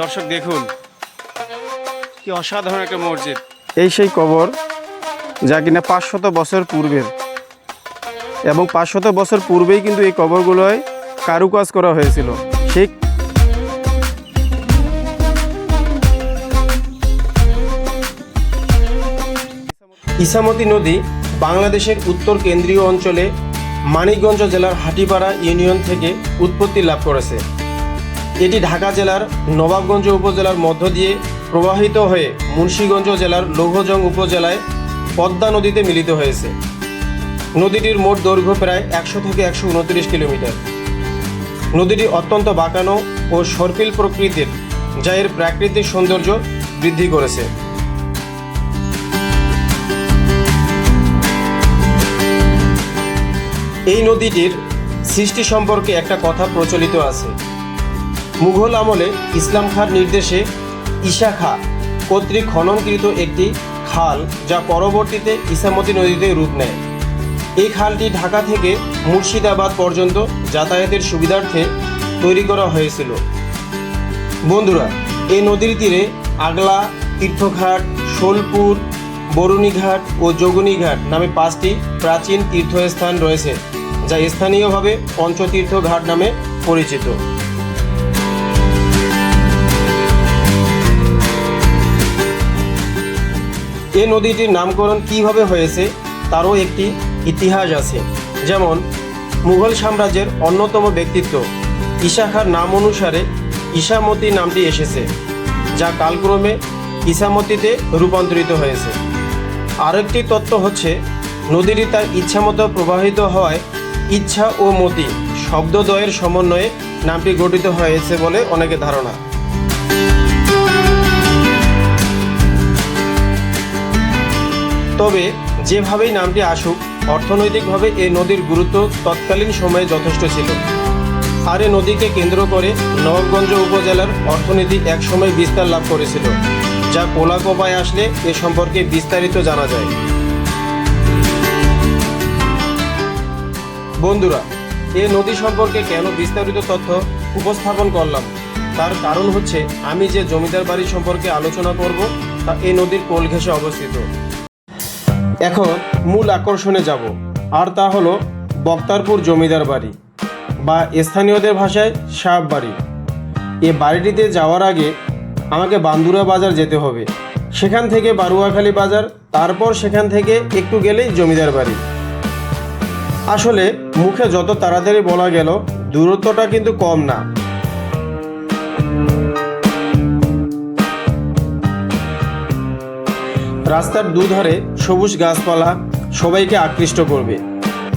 দর্শক দেখুন কি অসাধারণ একটা মসজিদ। এই সেই কবর যা কিনা 500 বছর পূর্বের, এবং 500 বছর পূর্বেই কিন্তু এই কবরগুলোয় কারুকাজ করা হয়েছিল। সেই ইছামতি নদী বাংলাদেশের উত্তর কেন্দ্রীয় অঞ্চলে মানিকগঞ্জ জেলার হাটিপাড়া ইউনিয়ন থেকে উৎপত্তি লাভ করেছে। এটি ঢাকা জেলার নবাবগঞ্জ উপজেলার মধ্য দিয়ে প্রবাহিত হয়ে মুন্সিগঞ্জ জেলার লৌহজং উপজেলায় পদ্মা নদীতে মিলিত হয়েছে। নদীটির মোট দৈর্ঘ্য প্রায় 100 থেকে 129 কিলোমিটার। নদীটি অত্যন্ত বাঁকানো ও সর্পিল প্রকৃতির, যা এর প্রাকৃতিক সৌন্দর্য বৃদ্ধি করেছে। এই নদীটির সৃষ্টি সম্পর্কে একটা কথা প্রচলিত আছে। মুঘল আমলে ইসলাম খাঁর নির্দেশে ঈশা খাঁ কর্তৃক খননকৃত একটি খাল, যা পরবর্তীতে ইছামতি নদীতে রূপ নেয়। এই খালটি ঢাকা থেকে মুর্শিদাবাদ পর্যন্ত যাতায়াতের সুবিধার্থে তৈরি করা হয়েছিল। বন্ধুরা, এই নদীর তীরে আগলা, তীর্থঘাট, শোলপুর, বরুণীঘাট ও যোগিনীঘাট নামে 5টি প্রাচীন তীর্থস্থান রয়েছে, যা স্থানীয়ভাবে পঞ্চতীর্থ ঘাট নামে পরিচিত। এই নদীটির নামকরণ কিভাবে হয়েছে তারও একটি ইতিহাস আছে। যেমন মুঘল সাম্রাজ্যের অন্যতম ব্যক্তিত্ব ঈশা খাঁর নাম অনুসারে ইছামতি নামটি এসেছে, যা কালক্রমে ইছামতিতে রূপান্তরিত হয়েছে। আরেকটি তত্ত্ব হচ্ছে নদীটি তার ইচ্ছামতো প্রবাহিত হওয়ায় ইচ্ছা ও মতি শব্দদ্বয়ের সমন্বয়ে নামটি গঠিত হয়েছে বলে অনেকের ধারণা। তবে যেভাবেই নামটি আসুক, অর্থনৈতিকভাবে এই নদীর গুরুত্ব তৎকালীন সময়ে যথেষ্ট ছিল। আর এই নদীকে কেন্দ্র করে নবাবগঞ্জ উপজেলার অর্থনীতি একসময় বিস্তার লাভ করেছিল, যা কোলাকোপায় আসলে এ সম্পর্কে বিস্তারিত জানা যায়। বন্ধুরা, এই নদী সম্পর্কে কেন বিস্তারিত তথ্য উপস্থাপন করলাম তার কারণ হচ্ছে, আমি যে জমিদার বাড়ি সম্পর্কে আলোচনা করব তা এই নদীর কোল ঘেঁষে অবস্থিত। এখন মূল আকর্ষণে যাব, আর তা হলো বক্তারপুর জমিদার বাড়ি, বা স্থানীয়দের ভাষায় সাপ বাড়ি। এ বাড়িটিতে যাওয়ার আগে আমাকে বান্দুরা বাজার যেতে হবে, সেখান থেকে বারুয়াখালী বাজার, তারপর সেখান থেকে একটু গেলেই জমিদার বাড়ি। আসলে মুখে যত তাড়াতাড়ি বলা গেল, দূরত্বটা কিন্তু কম না। রাস্তার দুধারে সবুজ গাছপালা সবাইকে আকৃষ্ট করবে।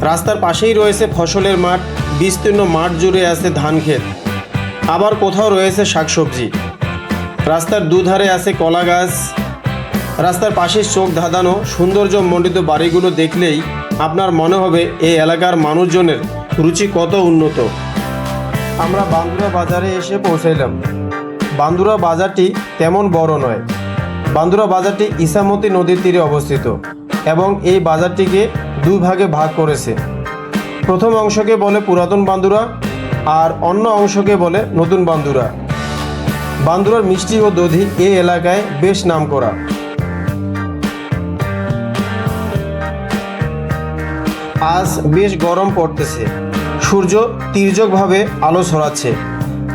রাস্তার পাশেই রয়েছে ফসলের মাঠ, বিস্তীর্ণ মাঠ জুড়ে আছে ধান ক্ষেত, আবার কোথাও রয়েছে শাকসবজি। রাস্তার দুধারে আছে কলা গাছ। রাস্তার পাশে চোখ ধাঁধানো সৌন্দর্যমণ্ডিত বাড়িগুলো দেখলেই আপনার মনে হবে এই এলাকার মানুষজনের রুচি কত উন্নত। আমরা বান্দুরা বাজারে এসে পৌঁছাইলাম। বান্দুরা বাজারটি তেমন বড় নয়। বান্দুরা বাজারটি ইছামতি নদীর তীরে অবস্থিত এবং এই বাজারটিকে দুই ভাগে ভাগ করেছে। প্রথম অংশকে বলে পুরাতন বান্দুরা, আর অন্য অংশকে বলে নতুন বান্দুরা। বান্দুরার মিষ্টি ও দধি এই এলাকায় বেশ নামকরা। আজ বেশ গরম পড়তেছে, সূর্য তির্যকভাবে আলো ছড়াচ্ছে।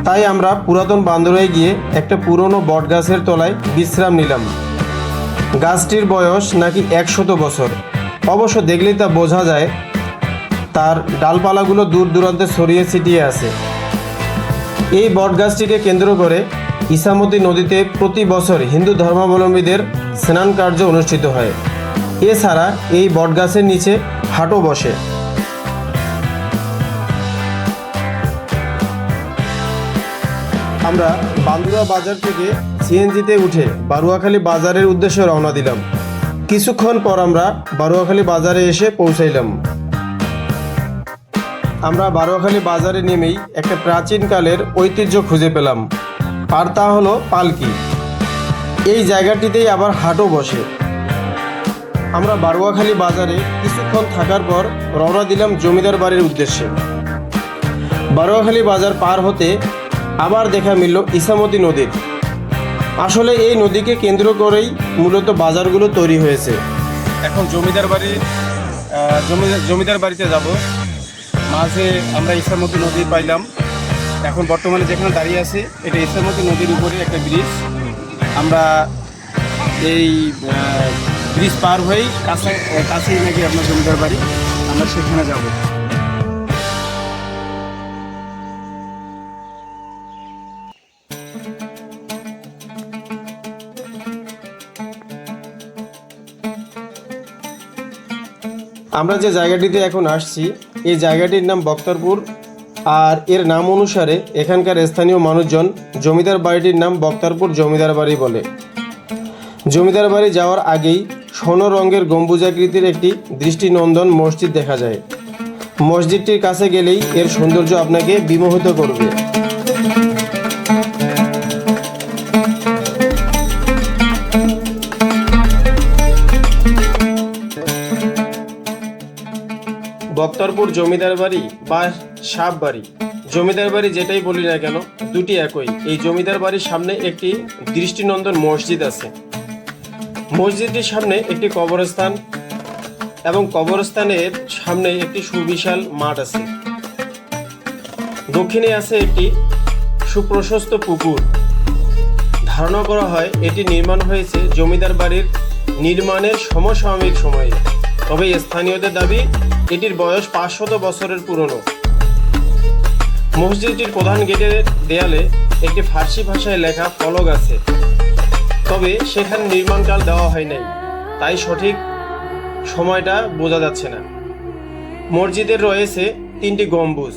তাই আমরা পুরাতন বান্দুরায় গিয়ে একটা পুরনো বটগাছের তলায় বিশ্রাম নিলাম। গাছটির বয়স নাকি 100 বছর। অবশ্য দেখলেই তা বোঝা যায়, তার ডালপালাগুলো দূর দূরান্তে ছড়িয়ে ছিটিয়ে আছে। এই বটগাছটিকে কেন্দ্র করে ইছামতি নদীতে প্রতি বছর হিন্দু ধর্মাবলম্বীদের স্নান কার্য অনুষ্ঠিত হয়। এছাড়া এই বটগাছের নিচে হাটও বসে। আমরা বান্দুরা বাজার থেকে সিএনজিতে উঠে বারুয়াখালী বাজারের উদ্দেশ্যে রওনা দিলাম। কিছুক্ষণ পর আমরা বারুয়াখালী বাজারে এসে পৌঁছাইলাম। আমরা বারুয়াখালী বাজারে নেমেই একটা প্রাচীনকালের ঐতিহ্য খুঁজে পেলাম, আর তা হলো পালকি। এই জায়গাটিতেই আবার হাটও বসে। আমরা বারুয়াখালী বাজারে কিছুক্ষণ থাকার পর রওনা দিলাম জমিদার বাড়ির উদ্দেশ্যে। বারুয়াখালী বাজার পার হতে আবার দেখা মিলল ইছামতি নদীর। আসলে এই নদীকে কেন্দ্র করেই মূলত বাজারগুলো তৈরি হয়েছে। এখন জমিদার বাড়িতে যাব। মাঝে আমরা ইছামতি নদী পাইলাম। এখন বর্তমানে যেখানে দাঁড়িয়ে আছি এটা ইছামতি নদীর উপরে একটা ব্রিজ। আমরা এই ব্রিজ পার হয়েই কাছেই নাকি আপনার জমিদার বাড়ি, আমরা সেখানে যাব। আমরা যে জায়গাটিতে এখন আসছি এই জায়গাটির নাম বক্তারপুর, আর এর নাম অনুসারে এখানকার স্থানীয় মানুষজন জমিদার বাড়িটির নাম বক্তারপুর জমিদার বাড়ি বলে। জমিদার বাড়ি যাওয়ার আগেই স্বর্ণ রঙের গম্বুজাকৃতির একটি দৃষ্টিনন্দন মসজিদ দেখা যায়। মসজিদটির কাছে গেলেই এর সৌন্দর্য আপনাকে বিমোহিত করবে। বক্তারপুর জমিদার বাড়ি বা সাপ বাড়ি, জমিদার বাড়ি যেটাই বলি না কেন দুটি একই। এই জমিদার বাড়ির সামনে একটি দৃষ্টিনন্দন মসজিদ আছে। মসজিদটির সামনে একটি কবরস্থান এবং কবরস্থানের সামনে একটি সুবিশাল মাঠ আছে। দক্ষিণে আছে একটি সুপ্রশস্ত পুকুর। ধারণা করা হয় এটি নির্মাণ হয়েছে জমিদার বাড়ির নির্মাণের সমসাময়িক সময়ে। তবে স্থানীয়দের দাবি এটির বয়স 500 বছরের পুরনো। মসজিদটির প্রধান গেটের দেয়ালে একটি ফার্সি ভাষায় লেখা ফলক আছে, তবে সেখানে নির্মাণকাল দেওয়া হয় নাই, তাই সঠিক সময়টা বোঝা যাচ্ছে না। মসজিদের রয়েছে 3টি গম্বুজ।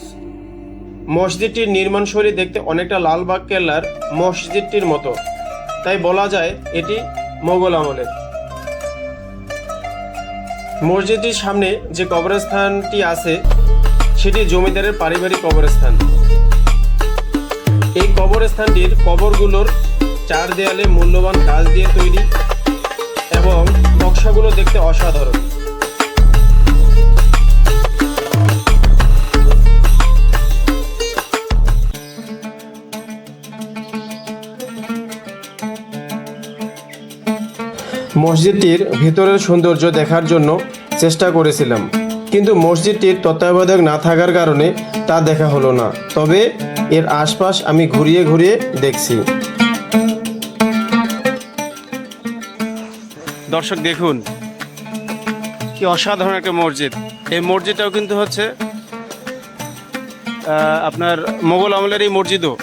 মসজিদটির নির্মাণশৈলী দেখতে অনেকটা লালবাগ কেল্লার মসজিদটির মতো, তাই বলা যায় এটি মোগল আমলের। মসজিদটির সামনে যে কবরস্থানটি আছে সেটি জমিদারের পারিবারিক কবরস্থান। এই কবরস্থানটির কবরগুলোর চার দেয়ালে মূল্যবান কাজ দিয়ে তৈরি এবং নকশাগুলো দেখতে অসাধারণ। মসজিদটির ভিতরের সৌন্দর্য দেখার জন্য চেষ্টা করেছিলাম, কিন্তু মসজিদটির তত্ত্বাবধায়ক না থাকার কারণে তা দেখা হলো না। তবে এর আশপাশ আমি ঘুরিয়ে ঘুরিয়ে দেখছি। দর্শক দেখুন কি অসাধারণ একটা মসজিদ। এই মসজিদটাও কিন্তু হচ্ছে আপনার মোগল আমলের এই মসজিদও।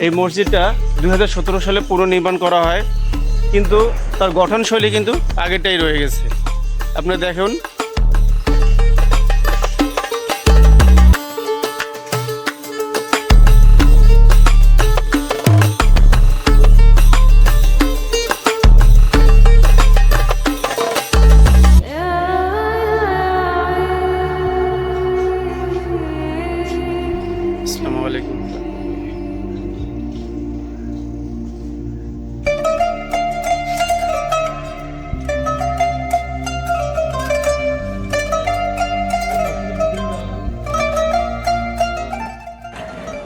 এই মসজিদটা 2017 সালে পুনর্নির্মাণ করা হয়, কিন্তু তার গঠনশৈলী কিন্তু আগেরটাই রয়ে গেছে। আপনি দেখুন আসসালামু আলাইকুম।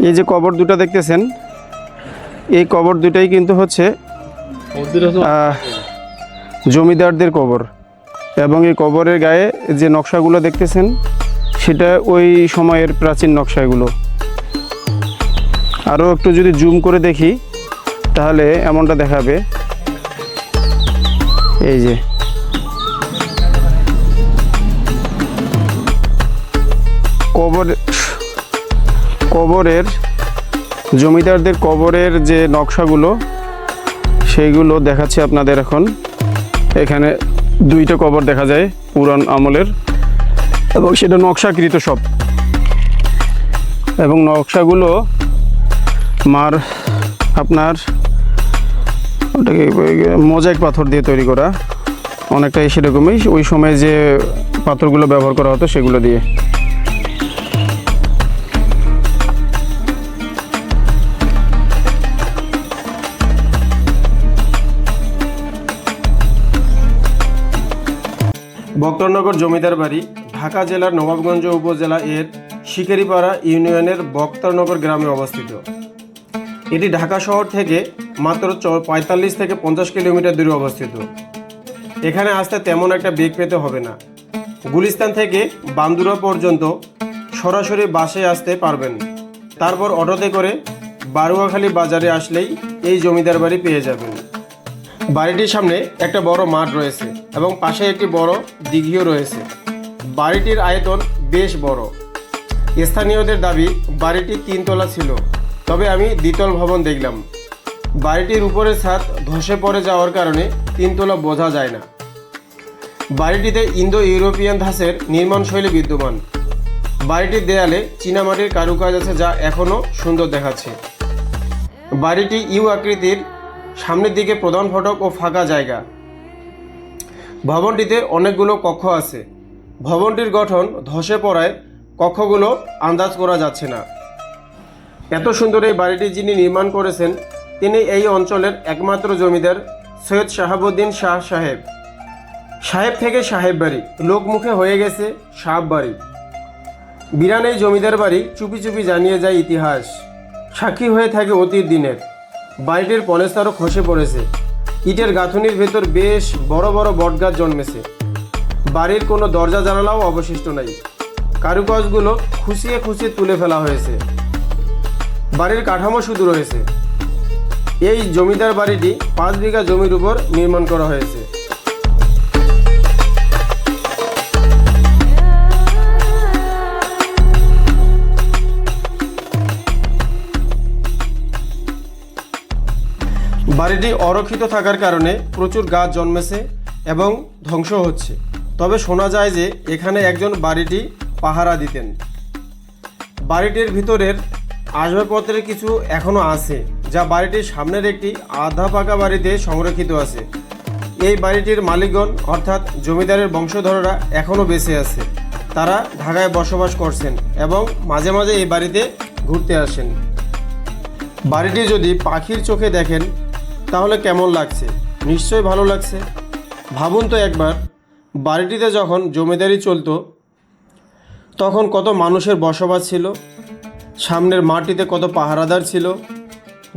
এই যে কবর দুটো দেখতেছেন, এই কবর দুটাই কিন্তু হচ্ছে জমিদারদের কবর, এবং এই কবরের গায়ে যে নকশাগুলো দেখতেছেন সেটা ওই সময়ের প্রাচীন নকশাগুলো। আরও একটু যদি জুম করে দেখি তাহলে এমনটা দেখাবে। এই যে কবরের জমিদারদের কবরের যে নকশাগুলো সেইগুলো দেখাচ্ছি আপনাদের। এখন এখানে 2টা কবর দেখা যায় পুরান আমলের, এবং সেটা নকশাকৃত সব, এবং নকশাগুলো আপনার ওটাকে মোজাইক পাথর দিয়ে তৈরি করা, অনেকটাই সেরকমই ওই সময় যে পাথরগুলো ব্যবহার করা হতো সেগুলো দিয়ে। বক্তরনগর জমিদার বাড়ি ঢাকা জেলার নবাবগঞ্জ উপজেলা এর শিকারীপাড়া ইউনিয়নের বক্তরনগর গ্রামে অবস্থিত। এটি ঢাকা শহর থেকে মাত্র 45 থেকে 50 কিলোমিটার দূরে অবস্থিত। এখানে আসতে তেমন একটা বেগ পেতে হবে না। গুলিস্তান থেকে বান্দুরা পর্যন্ত সরাসরি বাসে আসতে পারবেন। তারপর অটোতে করে বারুয়াখালী বাজারে আসলেই এই জমিদার বাড়ি পেয়ে যাবেন। বাড়িটির সামনে একটা বড় মাঠ রয়েছে এবং পাশে একটি বড় দিঘিও রয়েছে। বাড়িটির আয়তন বেশ বড়। স্থানীয়দের দাবি বাড়িটি 3 তলা ছিল, তবে আমি দ্বিতল ভবন দেখলাম। বাড়িটির উপরের ছাদ ধসে পড়ে যাওয়ার কারণে 3 তলা বোঝা যায় না। বাড়িটিতে ইন্দো ইউরোপিয়ান ধাঁচের নির্মাণশৈলী বিদ্যমান। বাড়িটির দেয়ালে চীনামাটির কারুকাজ আছে, যা এখনও সুন্দর দেখাচ্ছে। বাড়িটি ইউ আকৃতির, সামনের দিকে প্রধান ফটক ও ফাঁকা জায়গা। ভবনটিতে অনেকগুলো কক্ষ আছে। ভবনটির গঠন ধসে পড়ায় কক্ষগুলো আন্দাজ করা যাচ্ছে না। এত সুন্দর এই বাড়িটি যিনি নির্মাণ করেছেন তিনি এই অঞ্চলের একমাত্র জমিদার সৈয়দ শাহাবুদ্দিন শাহ সাহেব। সাহেব থেকে সাহেব বাড়ি, লোকমুখে হয়ে গেছে সাহেব বাড়ি। বিরান এই জমিদার বাড়ি চুপি চুপি জানিয়ে যায় ইতিহাস, সাক্ষী হয়ে থাকে অতীত দিনের। বাড়িটির পলেস্তারও খসে পড়েছে। ইটের গাঁথুনির ভেতর বেশ বড় বড় বটগাছ জন্মেছে। বাড়ির কোনো দরজা জানালাও অবশিষ্ট নাই। কারুকাজগুলো খুঁচিয়ে খুঁচিয়ে তুলে ফেলা হয়েছে। বাড়ির কাঠামো শুধু রয়েছে। এই জমিদার বাড়িটি 5 বিঘা জমির উপর নির্মাণ করা হয়েছে। বাড়িটি অরক্ষিত থাকার কারণে প্রচুর গাছ জন্মেছে এবং ধ্বংস হচ্ছে। তবে শোনা যায় যে এখানে একজন বাড়িটি পাহারা দিতেন। বাড়িটির ভিতরের আসবাবপত্রের কিছু এখনও আছে, যা বাড়িটির সামনের একটি আধা পাকা বাড়িতে সংরক্ষিত আছে। এই বাড়িটির মালিকগণ অর্থাৎ জমিদারের বংশধররা এখনও বেঁচে আছে। তারা ঢাকায় বসবাস করছেন এবং মাঝে মাঝে এই বাড়িতে ঘুরতে আসেন। বাড়িটি যদি পাখির চোখে দেখেন তাহলে কেমন লাগছে? নিশ্চয়ই ভালো লাগছে। ভাবুন তো একবার, বাড়িটিতে যখন জমিদারি চলতো তখন কত মানুষের বসবাস ছিল। সামনের মাটিতে কত পাহারাদার ছিল।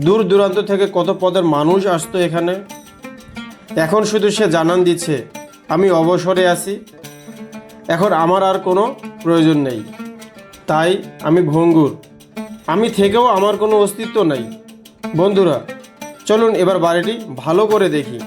দূর দূরান্ত থেকে কত পদের মানুষ আসতো এখানে। এখন শুধু সে জানান দিচ্ছে আমি অবসরে আছি, এখন আমার আর কোনো প্রয়োজন নেই, তাই আমি ভঙ্গুর, আমি থেকেও আমার কোনো অস্তিত্ব নাই। বন্ধুরা, চলুন এবার বাড়িটি ভালো করে দেখি।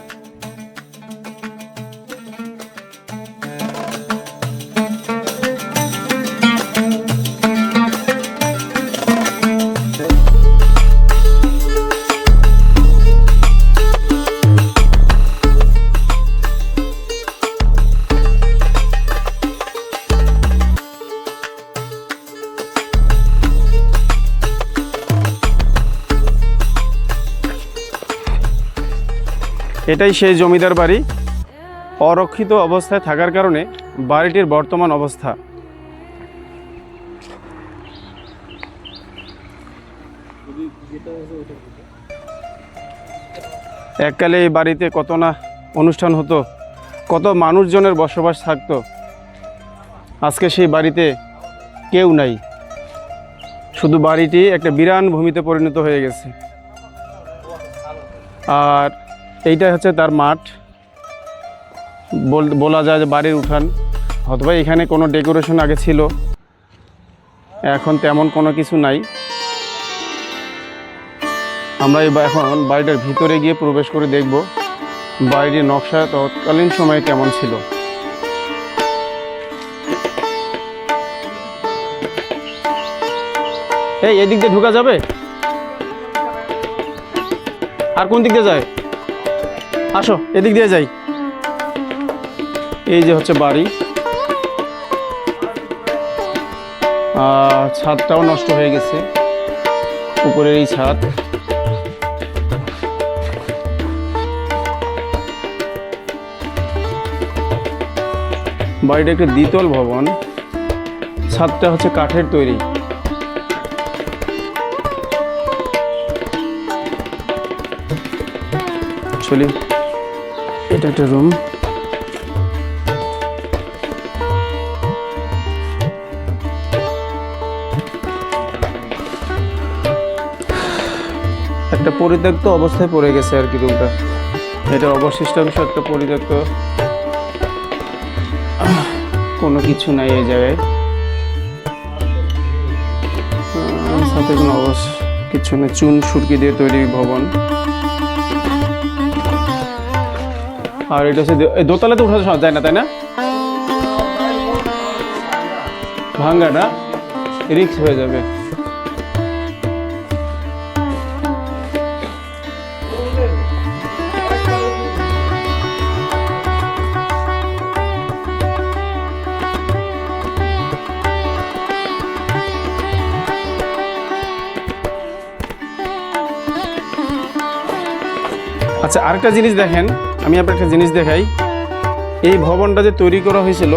এটাই সেই জমিদার বাড়ি। অরক্ষিত অবস্থায় থাকার কারণে বাড়িটির বর্তমান অবস্থা। এককালে এই বাড়িতে কত না অনুষ্ঠান হতো, কত মানুষজনের বসবাস থাকতো। আজকে সেই বাড়িতে কেউ নাই। শুধু বাড়িটি একটা বিরান ভূমিতে পরিণত হয়ে গেছে। আর এইটা হচ্ছে তার মাঠ। বলা যায় যে বাড়ির উঠান। অথবা এখানে কোনো ডেকোরেশন আগে ছিল, এখন তেমন কোনো কিছু নাই। আমরা এখন বাড়িটার ভিতরে গিয়ে প্রবেশ করে দেখব বাড়িটির নকশা তৎকালীন সময়ে কেমন ছিল। এই এদিক দিয়ে ঢোকা যাবে? আর কোন দিক দিয়ে যায়? আসো এদিক দিয়ে যাই। এই যে হচ্ছে বাড়ি। ছাদটাও নষ্ট হয়ে গেছে, উপরের এই ছাদ। বাড়িটা একটি দ্বিতল ভবন। ছাদটা হচ্ছে কাঠের তৈরি। চলি, এটা একটা রুম। একটা পরিত্যক্ত অবস্থায় পড়ে গেছে আর কি রুমটা। এটা অবশিষ্টাংশ একটা পরিত্যক্ত, কোনো কিছু নাই এই জায়গায়, সাথে কোনো কিছু নেই। চুন সুরকি দিয়ে তৈরি ভবন। আর এটা হচ্ছে দোতলাতে উঠা যায় না, তাই না? ভাঙ্গা না, রিস্ক হয়ে যাবে। আচ্ছা, আরেকটা জিনিস দেখেন, আমি আপনার একটা জিনিস দেখাই। এই ভবনটা যে তৈরি করা হয়েছিল,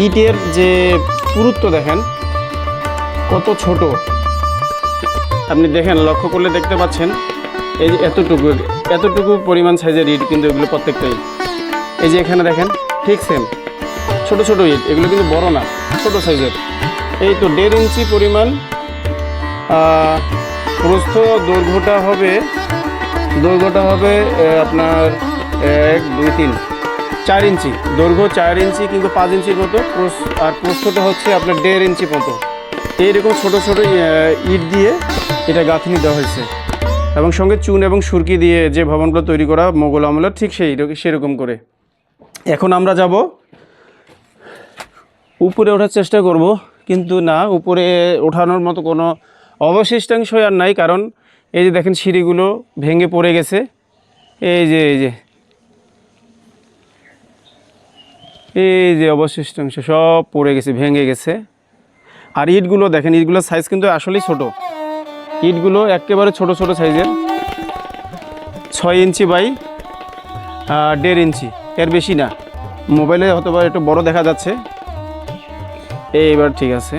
ইটের যে পুরুত্ব দেখেন কত ছোট। আপনি দেখেন, লক্ষ্য করলে দেখতে পাচ্ছেন এই যে এতটুকু পরিমাণ সাইজের ইট, কিন্তু এগুলো প্রত্যেকটাই এই যে এখানে দেখেন ঠিক সেম ছোট ছোট ইট, এগুলো কিন্তু বড় না, ছোট সাইজের। এই তো 1.5 ইঞ্চি পরিমাণ প্রস্থ, দৈর্ঘ্যটা হবে আপনার 1 2 3 4 ইঞ্চি দৈর্ঘ্য, 4 ইঞ্চি কিন্তু 5 ইঞ্চির মতো, আর প্রস্থটা হচ্ছে আপনার 1.5 ইঞ্চি মতো। এইরকম ছোট ছোট ইট দিয়ে এটা গাঁথনি দেওয়া হয়েছে, এবং সঙ্গে চুন এবং সুরকি দিয়ে যে ভবনগুলো তৈরি করা মোগল আমলের, ঠিক সেরকম করে। এখন আমরা যাব উপরে ওঠার চেষ্টা করব, কিন্তু না, উপরে ওঠানোর মতো কোনো অবশিষ্টাংশ আর নাই, কারণ এই যে দেখেন সিঁড়িগুলো ভেঙে পড়ে গেছে। এই যে অবশিষ্টাংশ সব পড়ে গেছে, ভেঙে গেছে। আর ইটগুলো দেখেন, ইটগুলোর সাইজ কিন্তু আসলেই ছোট। ইটগুলো একেবারে ছোট ছোট সাইজের, 6 ইঞ্চি বাই 1.5 ইঞ্চি, এর বেশি না। মোবাইলে হয়তো বা একটু বড় দেখা যাচ্ছে, এইবার ঠিক আছে।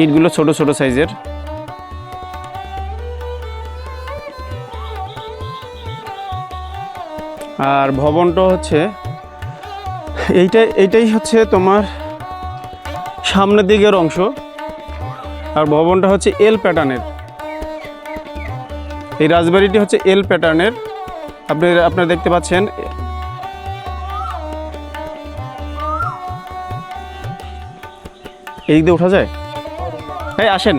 ইটগুলো ছোট ছোট সাইজের। আর ভবনটা হচ্ছে এইটাই হচ্ছে তোমার সামনের দিকের অংশ। আর ভবনটা হচ্ছে এল প্যাটার্নের। এই রাজবাড়িটি হচ্ছে এল প্যাটার্নের। আপনারা দেখতে পাচ্ছেন, এই দিকে ওঠা যায়। এই আসেন,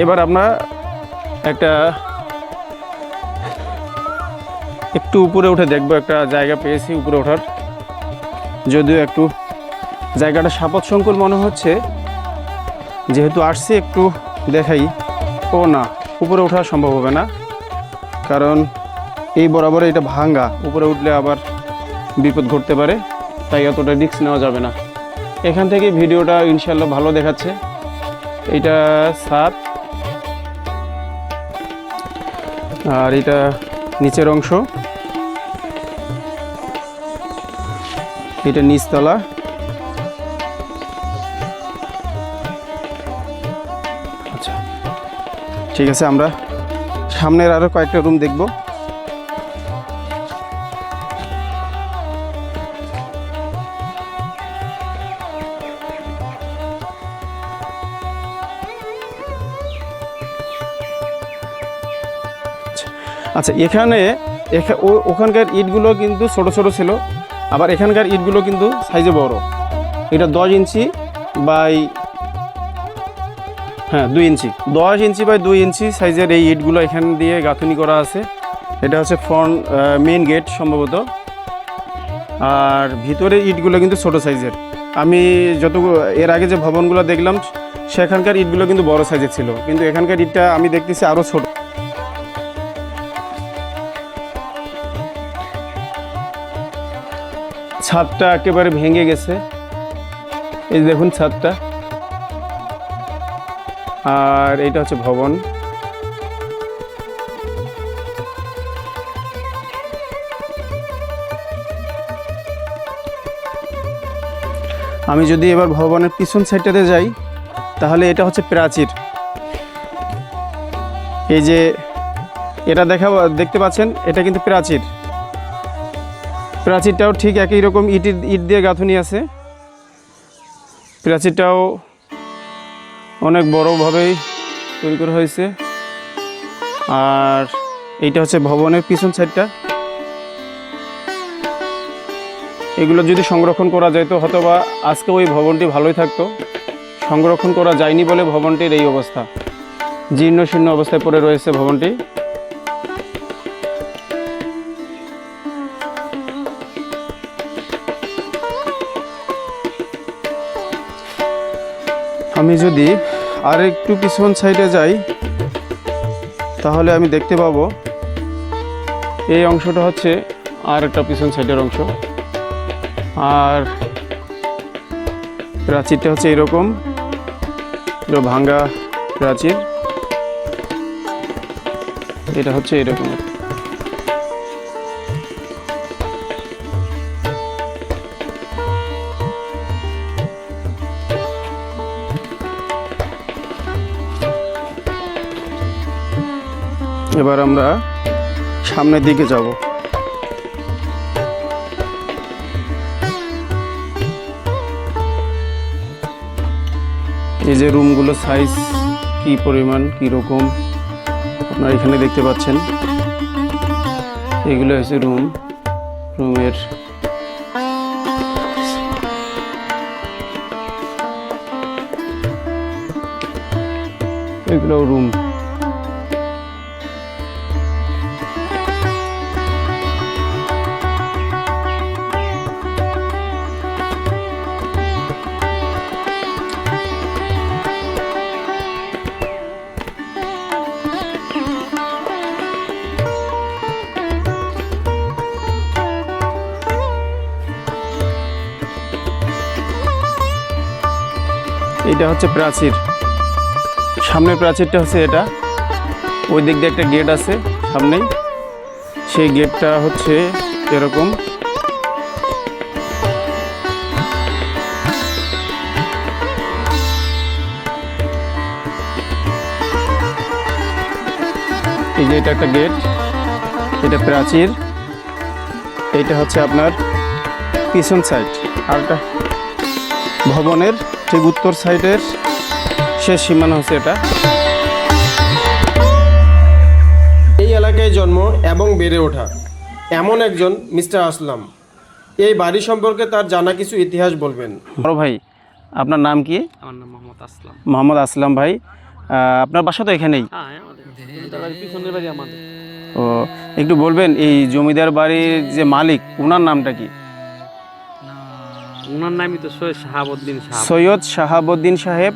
এবার আমরা একটু উপরে উঠে দেখবো। একটা জায়গা পেয়েছি উপরে ওঠার, যদিও একটু জায়গাটা সাপত সংকুল মনে হচ্ছে, যেহেতু আসছি একটু দেখাই। ও না, উপরে ওঠা সম্ভব হবে না, কারণ এই বরাবর এটা ভাঙ্গা, উপরে উঠলে আবার বিপদ ঘটতে পারে, তাই অতটা রিস্ক নেওয়া যাবে না। এখান থেকে ভিডিওটা ইনশাল্লাহ ভালো দেখাচ্ছে। এটা ছাদ, আর এটা নিচের অংশ, এটা নিচতলা। আচ্ছা ঠিক আছে, আমরা সামনের আরো কয়েকটা রুম দেখব। আচ্ছা, ওখানকার ইটগুলো কিন্তু ছোট ছোট ছিল, আবার এখানকার ইটগুলো কিন্তু সাইজে বড়। এটা 10 inch by 2 inch, 10 inch by 2 ইঞ্চি সাইজের এই ইটগুলো এখান দিয়ে গাঁথনি করা আছে। এটা হচ্ছে ফ্রন্ট মেইন গেট সম্ভবত। আর ভিতরের ইটগুলো কিন্তু ছোট সাইজের। আমি এর আগে যে ভবনগুলো দেখলাম সেখানকার ইটগুলো কিন্তু বড় সাইজের ছিল, কিন্তু এখানকার ইটটা আমি দেখতেছি আরও ছোট। ছাদটা একেবারে ভেঙে গেছে, এই দেখুন ছাদটা। আর এটা হচ্ছে ভবন। আমি যদি এবার ভবনের পিছন সাইডটাতে যাই, তাহলে এটা হচ্ছে প্রাচীর। এই যে এটা দেখতে পাচ্ছেন, এটা কিন্তু প্রাচীর। প্রাচীরটাও ঠিক একই রকম ইট দিয়ে গাঁথনি আছে। প্রাচীরটাও অনেক বড়োভাবেই তৈরি করা হয়েছে। আর এইটা হচ্ছে ভবনের পিছন সাইডটা। এগুলো যদি সংরক্ষণ করা যায় তো হয়তোবা আজকে ওই ভবনটি ভালোই থাকতো। সংরক্ষণ করা যায়নি বলে ভবনটির এই অবস্থা, জীর্ণ শীর্ণ অবস্থায় পড়ে রয়েছে ভবনটি। আমি যদি আর একটু পিছন সাইডে যাই তাহলে আমি দেখতে পাবো এই অংশটা হচ্ছে আর একটা পিছন সাইডের অংশ। আর প্রাচীরটা হচ্ছে এরকম, ভাঙ্গা প্রাচীর। এটা হচ্ছে এরকম। এবার আমরা সামনের দিকে যাব। এই যে রুমগুলো সাইজ কি পরিমাণ কি রকম আপনারা এখানে দেখতে পাচ্ছেন। এগুলো হচ্ছে রুমের এগুলো রুম। এটা হচ্ছে প্রাচীর, সামনের প্রাচীরটা হচ্ছে এটা। ওই দিক দিয়ে একটা গেট আছে সামনেই, সেই গেটটা হচ্ছে এরকম। এই যে এটা একটা গেট, এটা প্রাচীর। এইটা হচ্ছে আপনার পিছন সাইড। আর একটা ভবনের ঠিক উত্তর সাইডের শেষ সীমানা হচ্ছে এটা। এই এলাকায় জন্ম এবং বেড়ে ওঠা এমন একজন মিস্টার আসলাম এই বাড়ি সম্পর্কে তার জানা কিছু ইতিহাস বলবেন। বড় ভাই, আপনার নাম কি? আমার নাম মোহাম্মদ আসলাম। মোহাম্মদ আসলাম ভাই, আপনার বাসা তো এখানেই? হ্যাঁ, আমাদের পিছনের বাড়ি আমাদের। ও, একটু বলবেন এই জমিদার বাড়ির যে মালিক ওনার নামটা কি? ওনার নামই তো সৈয়দ শাহাবুদ্দিন সাহেব। সৈয়দ শাহাবুদ্দিন সাহেব।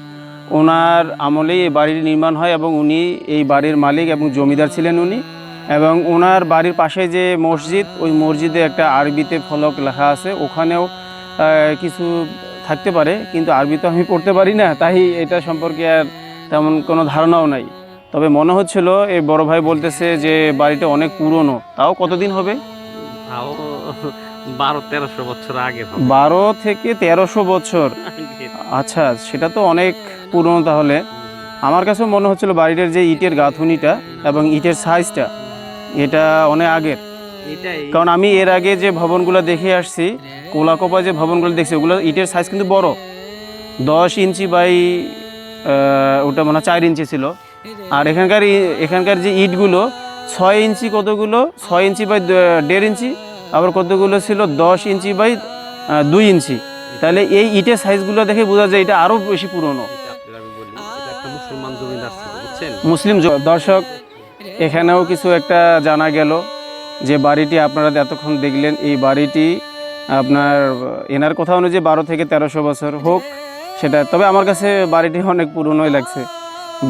ওনার আমলেই এই বাড়ির নির্মাণ হয় এবং উনি এই বাড়ির মালিক এবং জমিদার ছিলেন উনি। এবং ওনার বাড়ির পাশে যে মসজিদ, ওই মসজিদে একটা আরবিতে ফলক লেখা আছে, ওখানেও কিছু থাকতে পারে, কিন্তু আরবি তো আমি পড়তে পারি না, তাই এটা সম্পর্কে আর তেমন কোনো ধারণাও নাই। তবে মনে হচ্ছিল এই বড় ভাই বলতেছে যে বাড়িটা অনেক পুরনো। তাও কতদিন হবে? তাও 1200-1300 বছর আগে। 12 থেকে 1300 বছর। আচ্ছা, সেটা তো অনেক পুরনো। তাহলে আমার কাছেও মনে হচ্ছিল বাড়িটার যে ইটের গাঁথুনিটা এবং ইটের সাইজটা, এটা অনেক আগের। কারণ আমি এর আগে যে ভবনগুলো দেখে আসছি, কোলাকোপা যে ভবনগুলো দেখছি, ওগুলো ইটের সাইজ কিন্তু বড়, 10 ইঞ্চি বাই ওটা মনে হয় 4 ইঞ্চি ছিল। আর এখানকার যে ইটগুলো 6 ইঞ্চি, কতগুলো 6 ইঞ্চি বাই 1.5 ইঞ্চি, আবার কতগুলো ছিল 10 ইঞ্চি বাই 2 ইঞ্চি। তাহলে এই ইটের সাইজগুলো দেখে বোঝা যায় এটা আরও বেশি পুরনো। মুসলমান জমিদার ছিল, বুঝছেন? মুসলিম দর্শক, এখানেও কিছু একটা জানা গেল যে বাড়িটি আপনারা এতক্ষণ দেখলেন, এই বাড়িটি আপনার এনার কথা অনুযায়ী 12 থেকে 1300 বছর হোক সেটা, তবে আমার কাছে বাড়িটি অনেক পুরনোই লাগছে।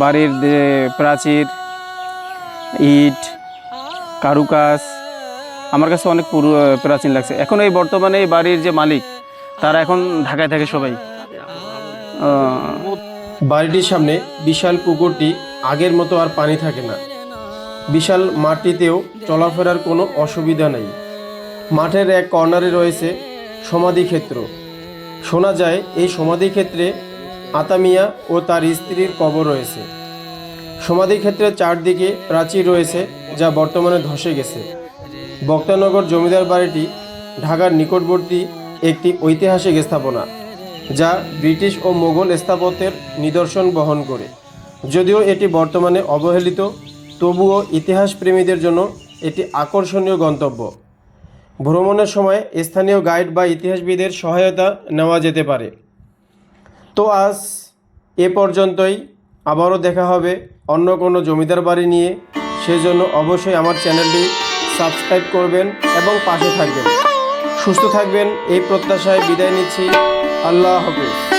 বাড়ির যে প্রাচীর, ইট, কারুকাজ আমার কাছে অনেক প্রাচীন লাগছে। এখন এই বর্তমানে এই বাড়ির যে মালিক, তারা এখন ঢাকায় থাকে সবাই। বাড়িটির সামনে বিশাল পুকুরটি আগের মতো আর পানি থাকে না। বিশাল মাঠটিতেও চলাফেরার কোনো অসুবিধা নেই। মাঠের এক কর্নারে রয়েছে সমাধিক্ষেত্র। শোনা যায় এই সমাধিক্ষেত্রে আতামিয়া ও তার স্ত্রীর কবর রয়েছে। সমাধিক্ষেত্রের চারদিকে প্রাচীর রয়েছে, যা বর্তমানে ধসে গেছে। বক্তানগর জমিদার বাড়িটি ঢাকার নিকটবর্তী একটি ঐতিহাসিক স্থাপনা, যা ব্রিটিশ ও মোগল স্থাপত্যের নিদর্শন বহন করে। যদিও এটি বর্তমানে অবহেলিত তবুও ইতিহাস প্রেমীদের জন্য এটি আকর্ষণীয় গন্তব্য। ভ্রমণের সময় স্থানীয় গাইড বা ইতিহাসবিদের সহায়তা নেওয়া যেতে পারে। তো আজ এ পর্যন্তই। আবারও দেখা হবে অন্য কোনো জমিদার বাড়ি নিয়ে। সেজন্য অবশ্যই আমার চ্যানেলটি সাবস্ক্রাইব করবেন এবং পাশে থাকবেন। সুস্থ থাকবেন এই প্রত্যাশায় বিদায় নিচ্ছি। আল্লাহ হাফেজ।